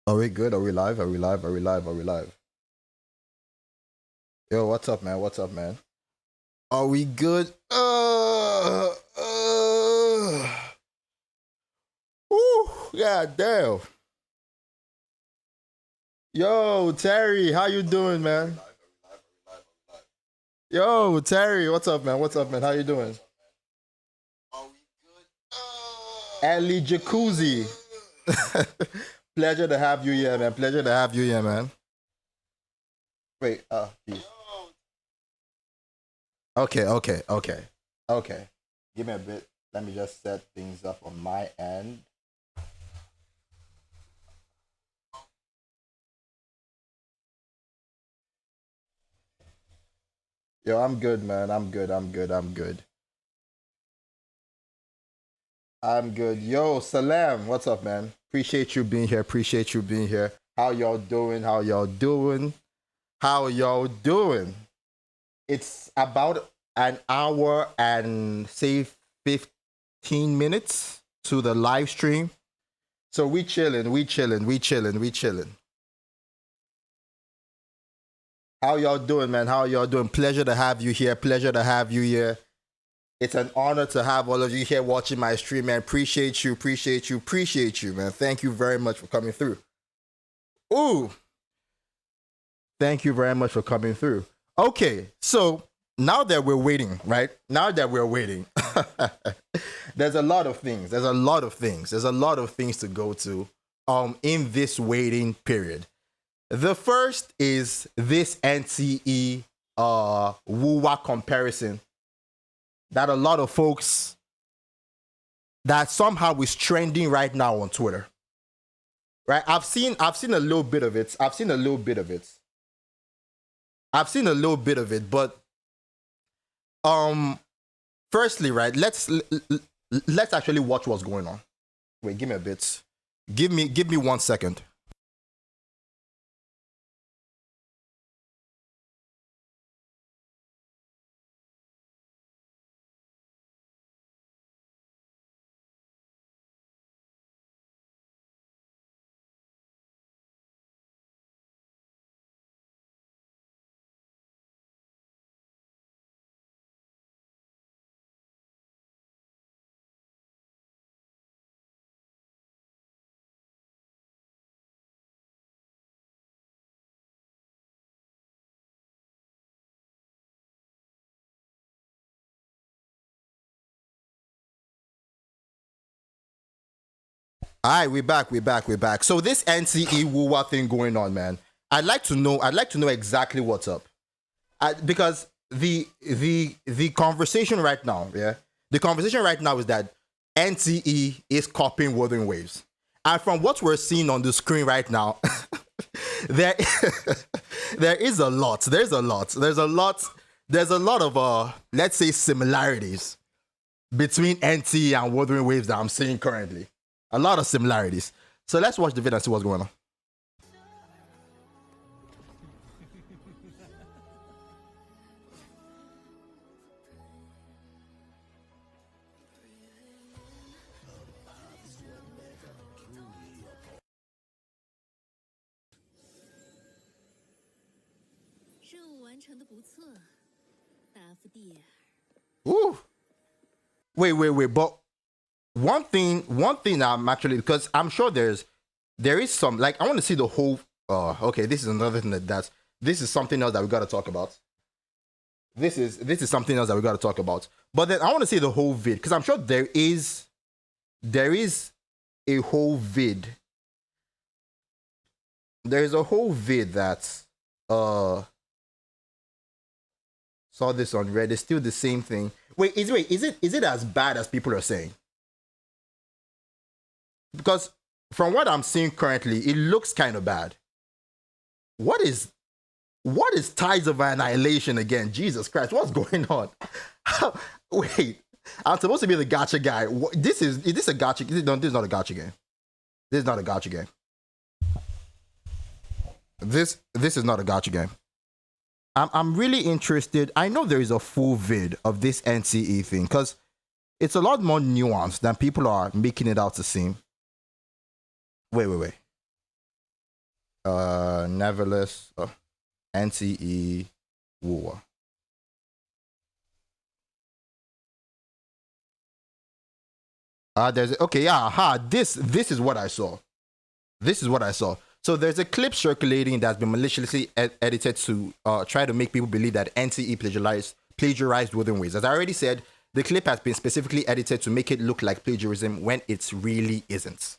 Are we good? Are we live? Are we live? Are we live? Are we live? Yo, what's up, man? What's up, man? Are we good? Woo, god damn. Yo, Terry, how you doing, man? Yo, Terry, what's up, man? What's up, man? How you doing? Ali Jacuzzi. Pleasure to have you here, man. Pleasure to have you here, man. Wait, geez. Okay. Give me a bit. Let me just set things up on my end. Yo, I'm good, man. I'm good. Yo, Salam, what's up, man? Appreciate you being here. How y'all doing? It's about an hour and say 15 minutes to the live stream. So we chilling. How y'all doing, man? Pleasure to have you here. It's an honor to have all of you here watching my stream, man. Appreciate you, man. Thank you very much for coming through. Ooh. Thank you very much for coming through. Okay, so now that we're waiting, right? There's a lot of things to go to in this waiting period. The first is this NCE WUWA comparison that a lot of folks that somehow is trending right now on Twitter. Right? I've seen a little bit of it. But firstly, right, let's actually watch what's going on. Wait, give me a bit. Give me 1 second. All right, we're back. So this NCE WUWA thing going on, man. I'd like to know exactly what's up, because the conversation right now, is that NCE is copying Wuthering Waves, and from what we're seeing on the screen right now, there is a lot. There's a lot of let's say similarities between NCE and Wuthering Waves that I'm seeing currently. A lot of similarities. So let's watch the video and see what's going on. Ooh. Wait, but one thing I'm actually, because I'm sure there is some, like, I want to see the whole okay, this is another thing this is something else that we got to talk about. This is something else that we got to talk about. But then I want to see the whole vid, because I'm sure there is a whole vid there's a whole vid that uh saw this on Reddit. Still the same thing. Wait, is it as bad as people are saying? Because from what I'm seeing currently, it looks kind of bad. What is Tides of Annihilation again? Jesus Christ, what's going on? Wait, I'm supposed to be the gotcha guy. Is this a gotcha? No, this is not a gotcha game. This is not a gotcha game. This is not a gotcha game. I'm really interested. I know there is a full vid of this NCE thing because it's a lot more nuanced than people are making it out to seem. Wait. Nevertheless, NCE War. There's okay, yeah, this is what I saw. This is what I saw. So there's a clip circulating that's been maliciously edited to try to make people believe that NCE plagiarized Wuthering Waves. As I already said, the clip has been specifically edited to make it look like plagiarism when it really isn't.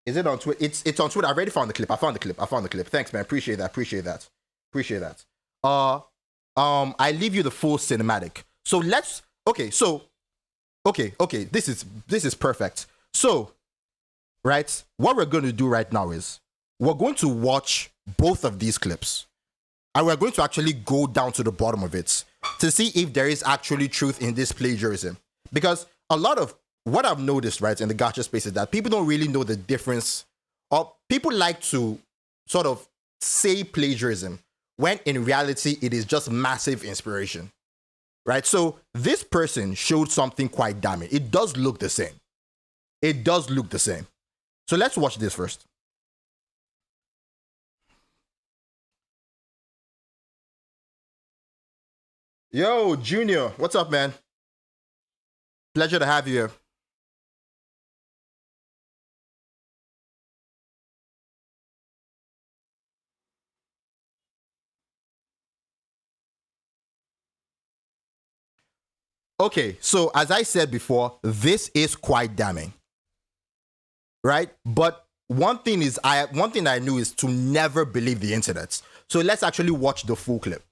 Is it on Twitter? It's on Twitter. I already found the clip. I found the clip. Thanks, man. Appreciate that. I leave you the full cinematic. So let's okay. This is perfect. So, right, what we're going to do right now is we're going to watch both of these clips, and we're going to actually go down to the bottom of it to see if there is actually truth in this plagiarism. Because a lot of what I've noticed, right, in the gacha space is that people don't really know the difference, or people like to sort of say plagiarism when in reality it is just massive inspiration, right? So this person showed something quite damning. It does look the same. So let's watch this first. Yo, Junior, what's up, man? Pleasure to have you here. Okay, so as I said before, this is quite damning, right? But one thing I knew is to never believe the internet. So let's actually watch the full clip.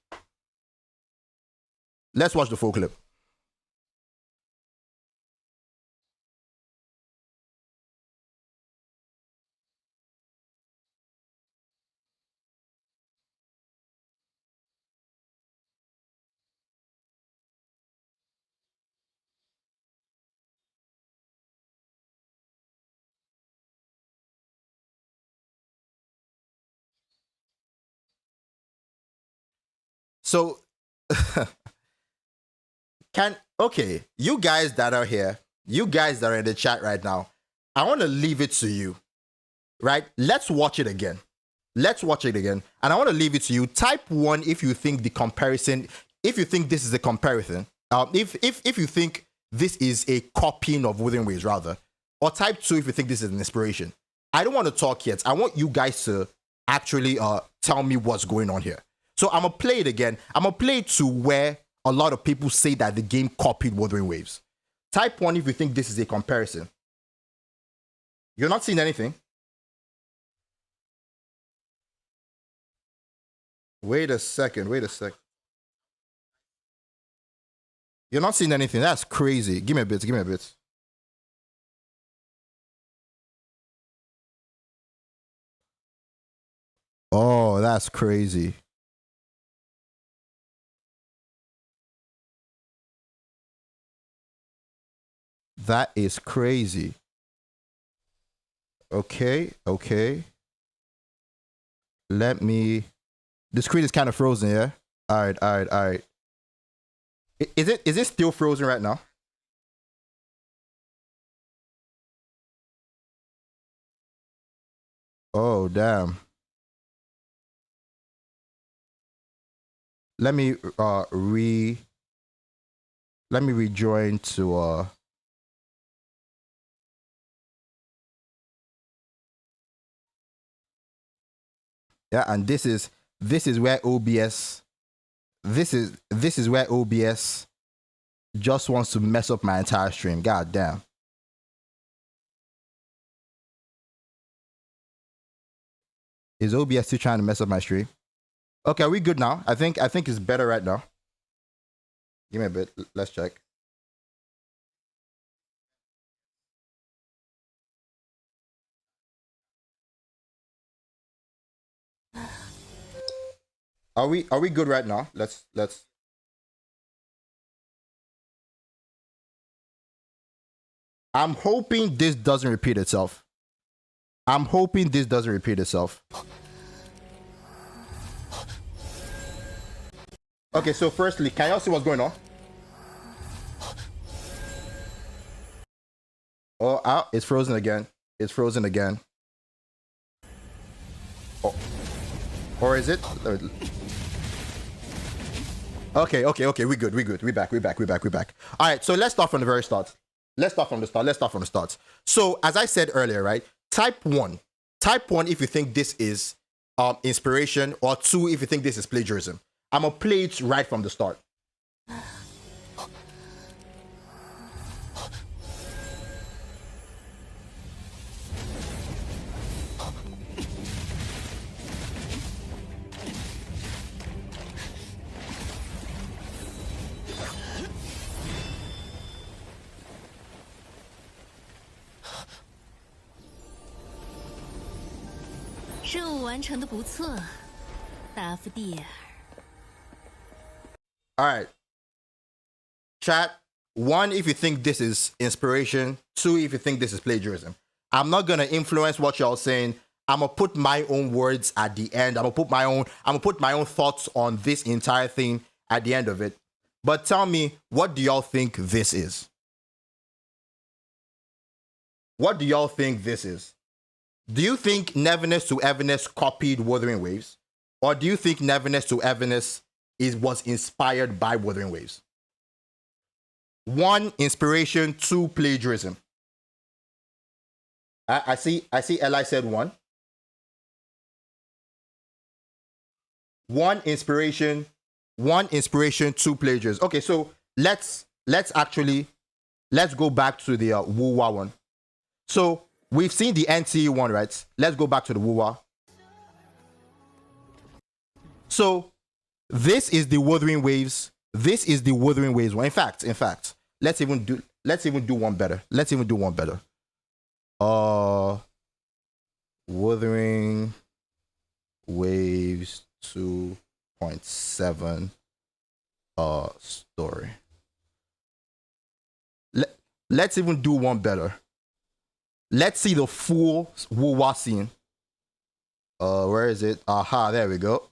Let's watch the full clip. So you guys that are here, you guys that are in the chat right now, I want to leave it to you, right? Let's watch it again. And I want to leave it to you. Type 1 if you think the comparison, if you think this is a comparison, if you think this is a copying of Wuthering Waves rather, or type 2 if you think this is an inspiration. I don't want to talk yet. I want you guys to actually tell me what's going on here. So I'm gonna play it again. I'm gonna play it to where a lot of people say that the game copied Wuthering Waves. Type 1 if you think this is a comparison. You're not seeing anything. Wait a second. You're not seeing anything. That's crazy. Give me a bit. Oh, that's crazy. That is crazy. Okay. The screen is kind of frozen, yeah? All right. Is it still frozen right now? Oh, damn. Let me rejoin to yeah, and this is where OBS this is where OBS just wants to mess up my entire stream. God damn. Is OBS still trying to mess up my stream? Okay, are we good now? I think it's better right now. Give me a bit. Let's check. Are we good right now? Let's. I'm hoping this doesn't repeat itself. I'm hoping this doesn't repeat itself. Okay, so firstly, can y'all see what's going on? Oh, it's frozen again. It's frozen again. Oh. Or is it? Okay. We good. We back. All right, so let's start from the very start. Let's start from the start. So, as I said earlier, right? Type 1, if you think this is inspiration, or 2, if you think this is plagiarism. I'm gonna play it right from the start. 任务完成的不错，达夫蒂尔。All right. Chat, 1, if you think this is inspiration. 2, if you think this is plagiarism. I'm not gonna influence what y'all saying. I'm gonna put my own words at the end. I'm gonna put my own thoughts on this entire thing at the end of it. But tell me, what do y'all think this is? What do y'all think this is? Do you think Neverness to Everness copied Wuthering Waves? Or do you think Neverness to Everness was inspired by Wuthering Waves? 1, inspiration. 2, plagiarism. I see Eli said 1. 1, inspiration. 2, plagiarism. Okay, so let's go back to the Wuwa one. So we've seen the NTE one, right? Let's go back to the Wuwa. So this is the Wuthering Waves. This is the Wuthering Waves one. In fact, let's even do one better. Wuthering Waves 2.7 story. Let's even do one better. Let's see the full Wuwa scene. Where is it? Aha, there we go.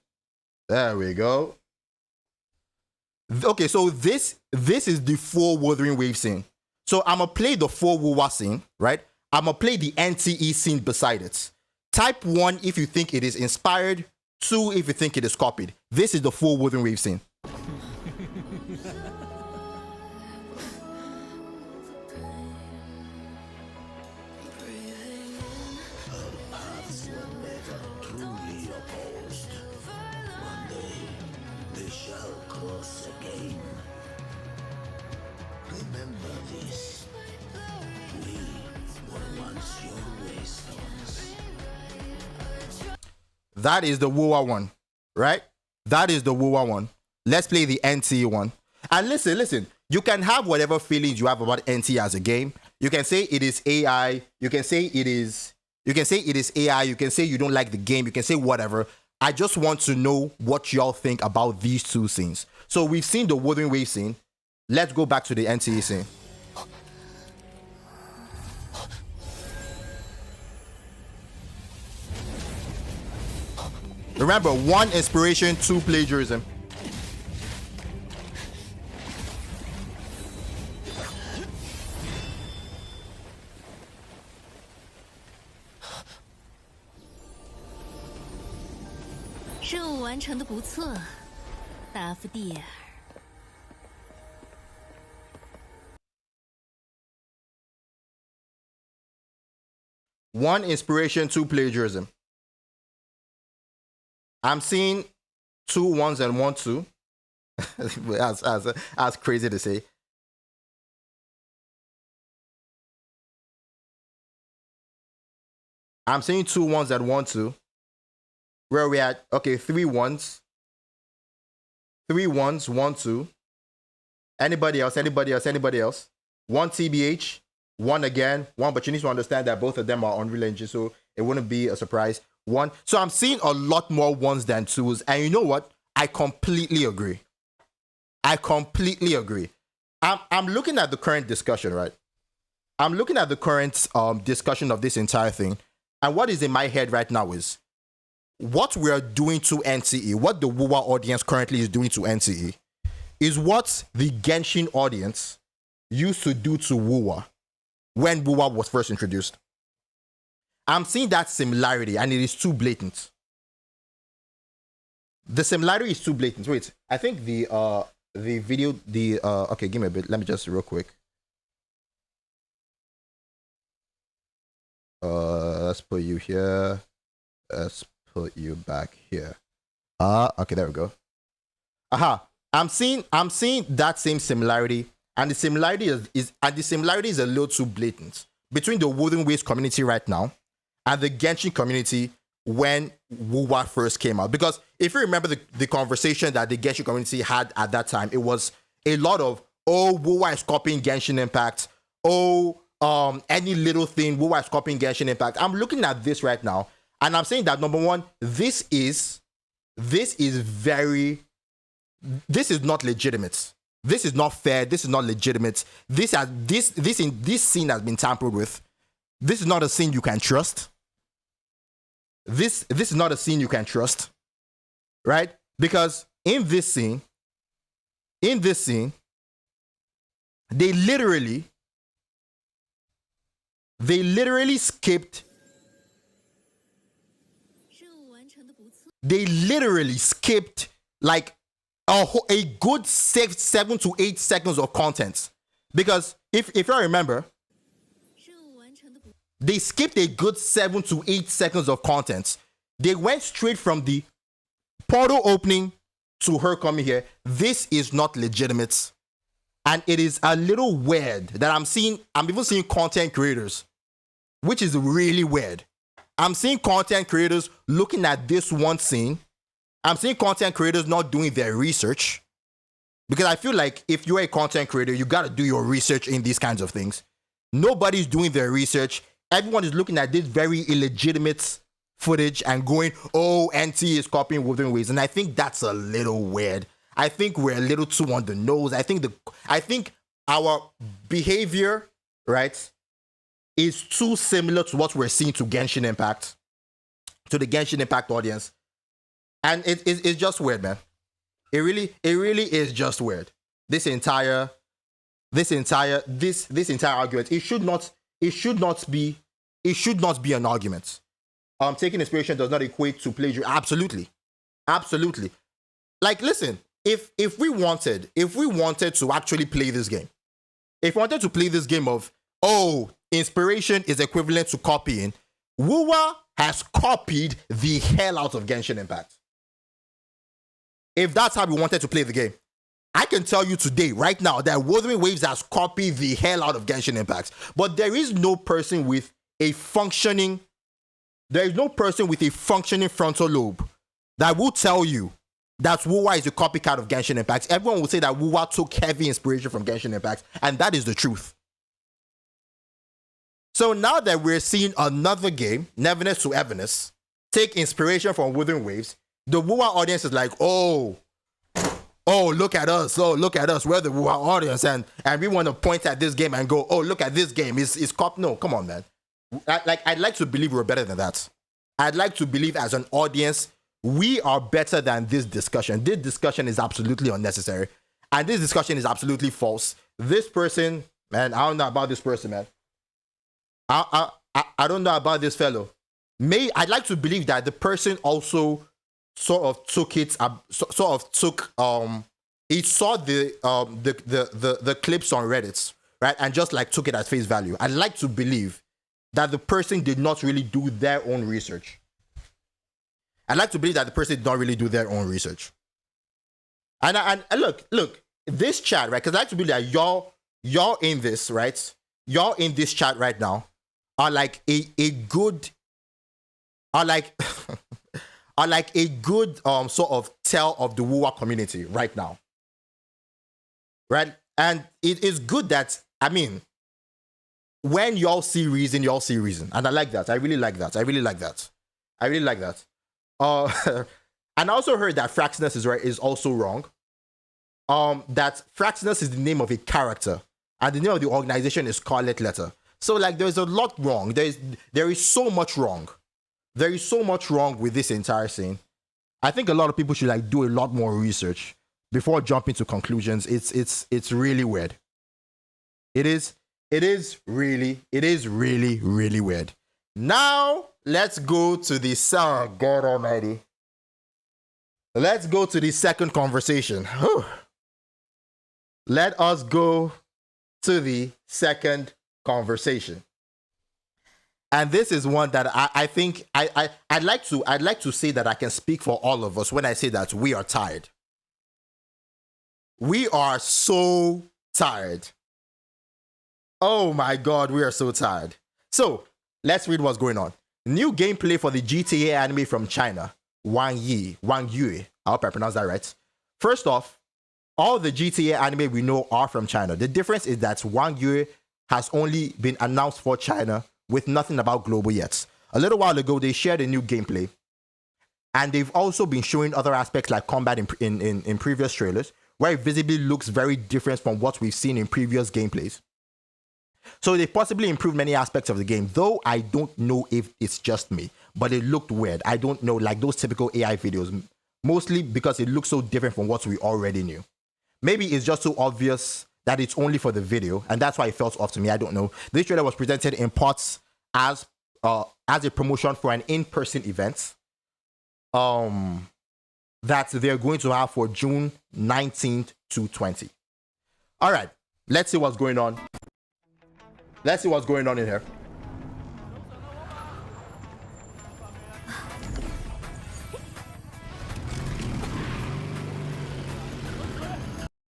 Okay, so this is the full Wuthering Wave scene. So I'm gonna play the full Wuwa scene, right? I'm gonna play the NTE scene beside it. Type 1 if you think it is inspired. 2 if you think it is copied. This is the full Wuthering Wave scene. That is the Wuwa one, right? That is the Wuwa one. Let's play the NT one. And listen. You can have whatever feelings you have about NT as a game. You can say it is AI. You can say it is AI. You can say you don't like the game. You can say whatever. I just want to know what y'all think about these two scenes. So we've seen the Wuthering Wave scene. Let's go back to the NTE scene. Remember, 1, inspiration. 2, plagiarism.任务完成的不错，达夫蒂尔。1, inspiration. 2, plagiarism. I'm seeing 2 1s and 1 2. That's crazy to say. I'm seeing 2 1s and 1 2. Where are we at? Okay, 3 1s. 3 1s, 1 2. Anybody else? Anybody else? Anybody else? 1 TBH, 1 again, 1. But you need to understand that both of them are Unreal Engine, so it wouldn't be a surprise. 1. So I'm seeing a lot more 1s than 2s. And you know what? I completely agree. I completely agree. I'm looking at the current discussion, right? I'm looking at the current discussion of this entire thing. And what is in my head right now is what we are doing to NCE, what the WoWA audience currently is doing to NCE, is what the Genshin audience used to do to WoWA when WoWA was first introduced. I'm seeing that similarity, and it is too blatant. The similarity is too blatant. Wait, I think the video, okay, give me a bit. Let me just real quick. Let's put you here. Let's put you back here. Okay, there we go. Aha. I'm seeing that same similarity, and the similarity is a little too blatant between the Wuthering Waves community right now and the Genshin community when WoWA first came out. Because if you remember the conversation that the Genshin community had at that time, it was a lot of, oh, WoWA is copying Genshin Impact. Oh, any little thing, WoWA is copying Genshin Impact. I'm looking at this right now, and I'm saying that, number one, this is not legitimate. This is not fair. This is not legitimate. This scene has been tampered with. This is not a scene you can trust. This is not a scene you can trust, right? Because in this scene, they literally skipped. They literally skipped like a good 7 to 8 seconds of content. Because if I remember, they skipped a good 7 to 8 seconds of content. They went straight from the portal opening to her coming here. This is not legitimate. And it is a little weird that I'm even seeing content creators, which is really weird. I'm seeing content creators looking at this one scene. I'm seeing content creators not doing their research. Because I feel like if you're a content creator, you got to do your research in these kinds of things. Nobody's doing their research. Everyone is looking at this very illegitimate footage and going, oh, NT is copying Wuthering Waves. And I think that's a little weird. I think we're a little too on the nose. I think our behavior, right, is too similar to what we're seeing to Genshin Impact, to the Genshin Impact audience. And it's just weird, man. It really is just weird. This entire argument, it should not be an argument. Taking inspiration does not equate to plagiarism. Absolutely. Like, listen, if we wanted to actually play this game, if we wanted to play this game of, oh, inspiration is equivalent to copying, WoWA has copied the hell out of Genshin Impact. If that's how we wanted to play the game, I can tell you today, right now, that Wuthering Waves has copied the hell out of Genshin Impact. But there is no person with a functioning frontal lobe that will tell you that WoWA is a copycat of Genshin Impact. Everyone will say that WoWA took heavy inspiration from Genshin Impact, and that is the truth. So now that we're seeing another game, Neverness to Everness, take inspiration from Wuthering Waves, the WoWA audience is like, oh, look at us. Oh, look at us. We're the WoWA audience. And we want to point at this game and go, oh, look at this game. It's cop. No, come on, man. I'd like to believe we're better than that. I'd like to believe as an audience, we are better than this discussion. This discussion is absolutely unnecessary. And this discussion is absolutely false. This person, man, I don't know about this person, man. I don't know about this fellow. I'd like to believe that the person also sort of took he saw the clips on Reddit, right, and just like took it at face value. I'd like to believe that the person did not really do their own research. I'd like to believe that the person did not really do their own research. And look, this chat, right, because I like to believe that y'all in this, right, y'all in this chat right now are like are like a good sort of tell of the Wuwa community right now. Right? And it is good that, I mean, when y'all see reason, y'all see reason. And I like that. I really like that. I really like that. I really like that. And I also heard that Fraxinus is also wrong. That Fraxinus is the name of a character, and the name of the organization is Scarlet Letter. So like there's a lot wrong. There is so much wrong. There is so much wrong with this entire scene. I think a lot of people should like do a lot more research before jumping to conclusions. It's really weird. It is really weird. Now let's go to the God Almighty. Let's go to the second conversation. Let us go to the second conversation. And this is one that I think I'd like to say that I can speak for all of us when I say that we are tired. We are so tired. Oh my God, we are so tired. So let's read what's going on. New gameplay for the GTA anime from China. Wang Yue. I hope I pronounced that right. First off, all the GTA anime we know are from China. The difference is that Wang Yue has only been announced for China with nothing about global yet. A little while ago, they shared a new gameplay. And they've also been showing other aspects like combat in previous trailers, where it visibly looks very different from what we've seen in previous gameplays. So they possibly improved many aspects of the game, though I don't know if it's just me, but it looked weird. I don't know, like those typical AI videos, mostly because it looks so different from what we already knew. Maybe it's just so obvious that it's only for the video, and that's why it felt off to me. I don't know. This trailer was presented in parts as a promotion for an in-person event that they're going to have for June 19th to 20. All right, let's see what's going on. Let's see what's going on in here.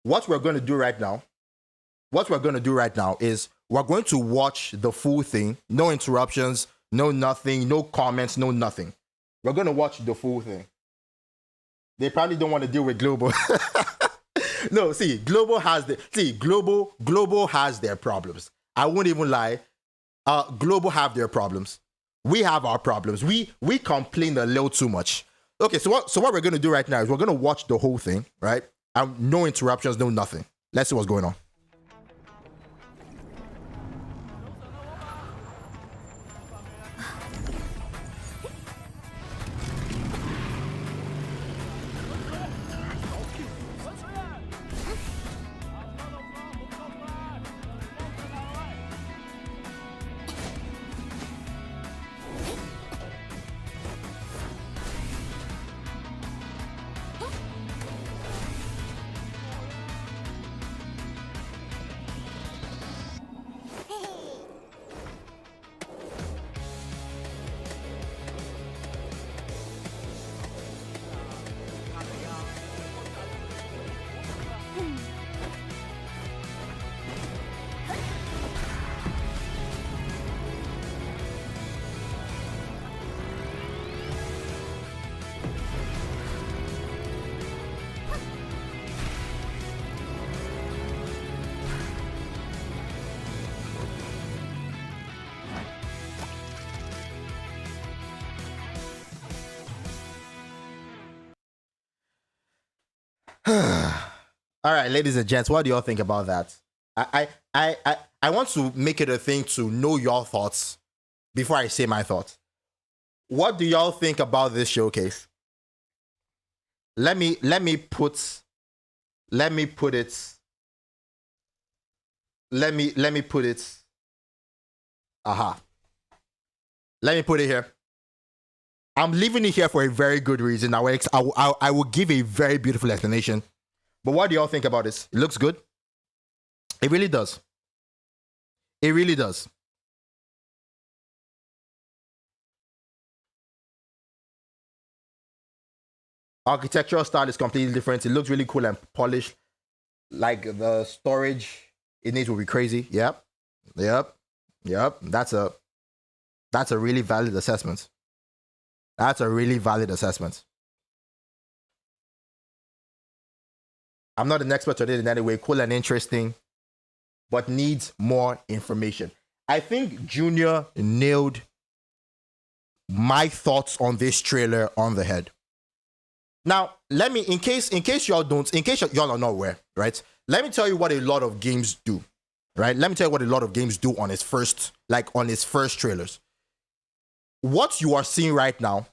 What we're going to do right now is we're going to watch the full thing. No interruptions, no nothing, no comments, no nothing. We're going to watch the full thing. They probably don't want to deal with Global. No, see, Global has their problems. I won't even lie. Global have their problems. We have our problems. We complain a little too much. Okay, so what we're gonna do right now is we're gonna watch the whole thing, right? And no interruptions, no nothing. Let's see what's going on. All right, ladies and gents, what do y'all think about that? I want to make it a thing to know your thoughts before I say my thoughts. What do y'all think about this showcase? Let me put it. Let me put it. Aha. Let me put it here. I'm leaving it here for a very good reason. I will give a very beautiful explanation. But what do y'all think about this? It looks good. It really does. It really does. Architectural style is completely different. It looks really cool and polished. Like the storage in it will be crazy. Yep. That's a really valid assessment. That's a really valid assessment. I'm not an expert on it in any way. Cool and interesting, but needs more information. I think Junior nailed my thoughts on this trailer on the head. Now, let me, in case y'all are not aware, right? Let me tell you what a lot of games do, right? Let me tell you what a lot of games do on its first trailers. What you are seeing right now,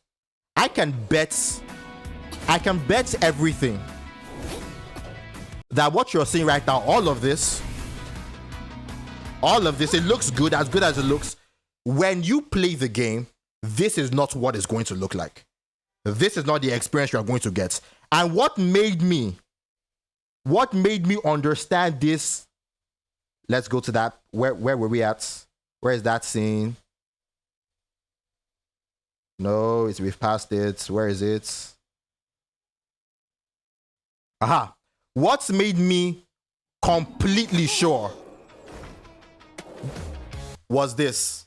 I can bet everything that what you're seeing right now, all of this, it looks good as it looks. When you play the game, this is not what it's going to look like. This is not the experience you're going to get. And what made me understand this, let's go to that. Where were we at? Where is that scene? No, we've passed it. Where is it? Aha. What's made me completely sure was this.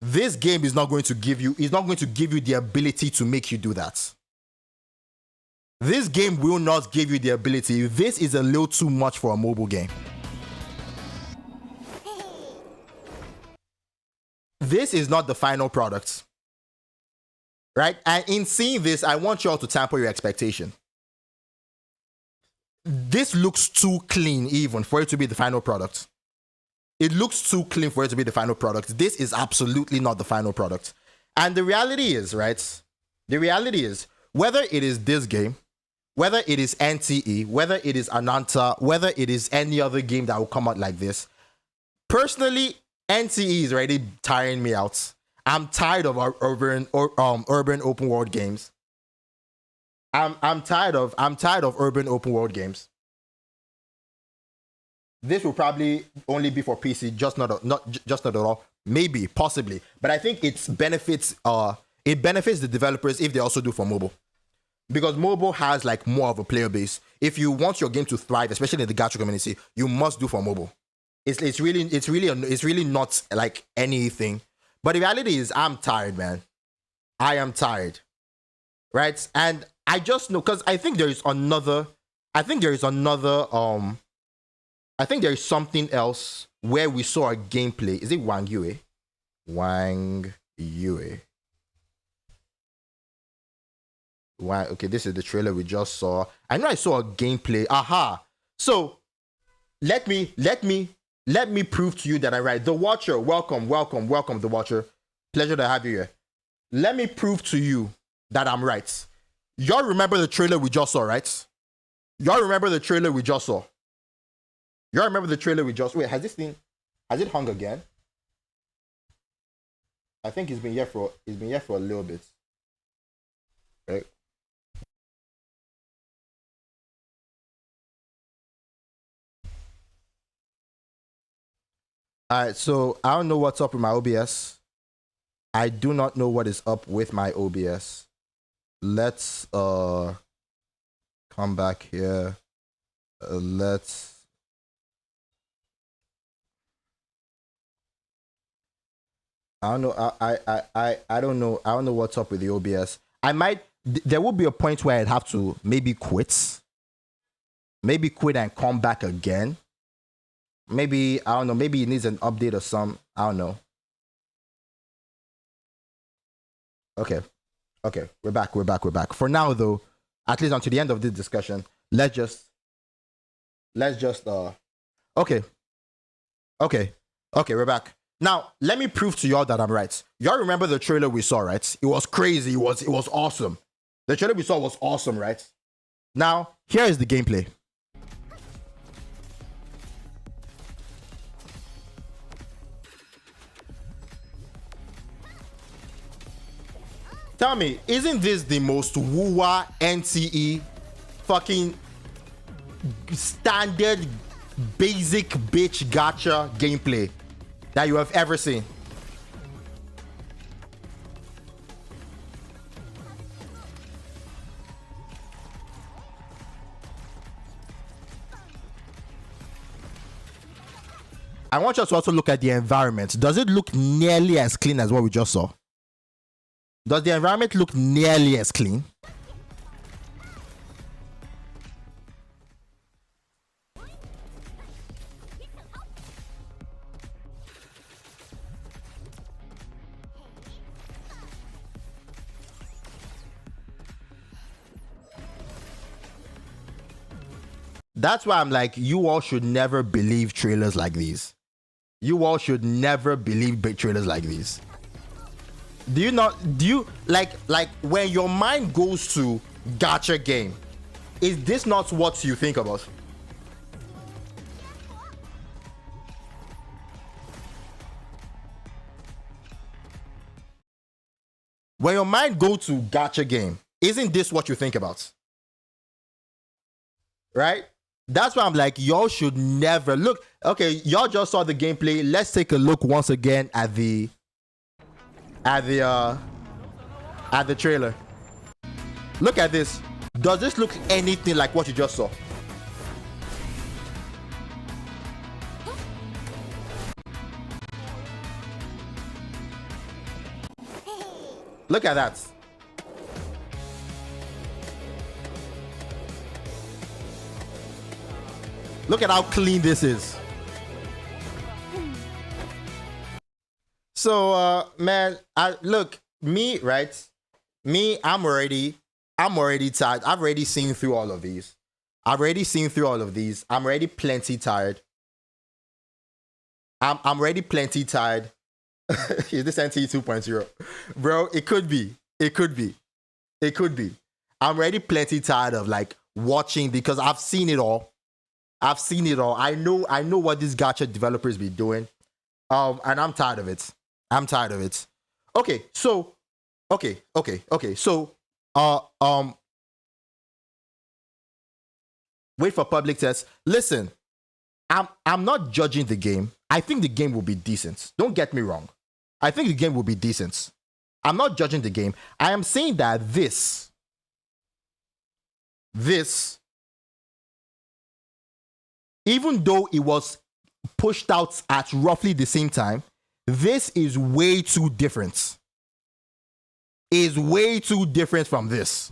This game is not going to give you the ability to make you do that. This game will not give you the ability. This is a little too much for a mobile game. This is not the final product. Right? And in seeing this, I want you all to temper your expectation. This looks too clean even for it to be the final product. It looks too clean for it to be the final product. This is absolutely not the final product. And the reality is, right? The reality is, whether it is this game, whether it is NTE, whether it is Ananta, whether it is any other game that will come out like this, personally, NTE is already tiring me out. I'm tired of urban open world games. I'm tired of urban open world games. This will probably only be for PC, just not at all. Maybe, possibly, but I think it benefits the developers if they also do for mobile, because mobile has like more of a player base. If you want your game to thrive, especially in the gacha community, you must do for mobile. It's really not like anything. But the reality is, I'm tired, man. I am tired, right? And I just know, because I think there is something else where we saw a gameplay. Is it Wang Yue? Wang Yue. Okay, this is the trailer we just saw. I know I saw a gameplay. Aha. So let me prove to you that I'm right. The Watcher, welcome, The Watcher. Pleasure to have you here. Let me prove to you that I'm right. Y'all remember the trailer we just saw, right? Y'all remember the trailer we just saw? Wait, has it hung again? I think it's been here for a little bit. Right. Alright, so I don't know what's up with my OBS. I do not know what is up with my OBS. Let's come back here. I don't know. I don't know. I don't know what's up with the OBS. There will be a point where I'd have to maybe quit and come back again. Maybe, I don't know, maybe it needs an update or some, I don't know. Okay, we're back. For now though, at least until the end of this discussion, let's just okay, we're back. Now, let me prove to y'all that I'm right. Y'all remember the trailer we saw, right? It was crazy, it was awesome. The trailer we saw was awesome, right? Now, here is the gameplay. Tell me, isn't this the most woo-wah NTE fucking standard basic bitch gacha gameplay that you have ever seen? I want you to also look at the environment. Does it look nearly as clean as what we just saw? Does the environment look nearly as clean? That's why I'm like, you all should never believe trailers like these. You all should never believe big trailers like these. Do you like when your mind goes to gacha game, is this not what you think about? When your mind goes to gacha game, isn't this what you think about? Right? That's why I'm like, y'all should never look. Okay, y'all just saw the gameplay. Let's take a look once again at the trailer. Look at this. Does this look anything like what you just saw? Look at that. Look at how clean this is. So, man, look, me, right? Me, I'm already tired. I've already seen through all of these. I'm already plenty tired. I'm already plenty tired. Is this NT 2.0? Bro, it could be. I'm already plenty tired of like watching because I've seen it all. I know what these gacha developers be doing. And I'm tired of it. Okay, so wait for public test. Listen, I'm not judging the game. I think the game will be decent. Don't get me wrong. I think the game will be decent. I'm not judging the game. I am saying that this even though it was pushed out at roughly the same time, this is way too different. Is way too different from this.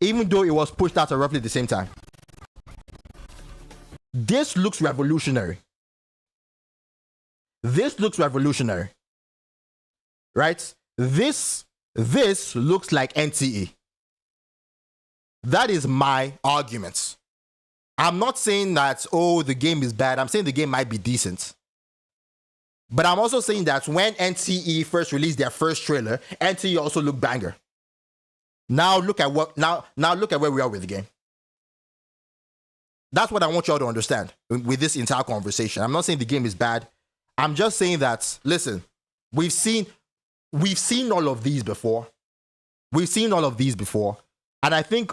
Even though it was pushed out at roughly the same time. This looks revolutionary. Right? This looks like NTE. That is my argument. I'm not saying that, oh, the game is bad. I'm saying the game might be decent. But I'm also saying that when NTE first released their first trailer, NTE also looked banger. Now look at where we are with the game. That's what I want y'all to understand with this entire conversation. I'm not saying the game is bad. I'm just saying that, listen, we've seen all of these before. And I think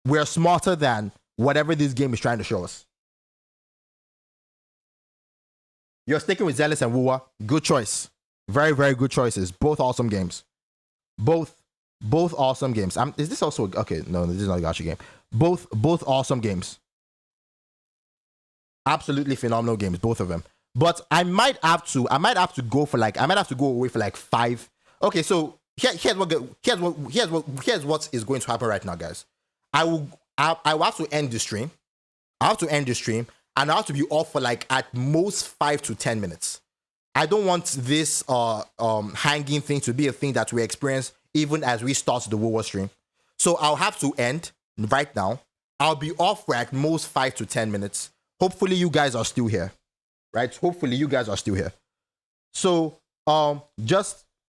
we're smarter than whatever this game is trying to show us. You're sticking with Zealous and Wuwa. Good choice. Very, very good choices. Both awesome games. Both awesome games. Is this also okay? No, this is not a gacha game. Both awesome games. Absolutely phenomenal games, both of them. But I might have to go away for like 5. Okay, so here's what is going to happen right now, guys. I will have to end the stream. I have to end the stream and I have to be off for like at most 5 to 10 minutes. I don't want this hanging thing to be a thing that we experience even as we start the War stream. So I'll have to end right now. I'll be off for at most 5 to 10 minutes. Hopefully you guys are still here. Right? Hopefully you guys are still here. So just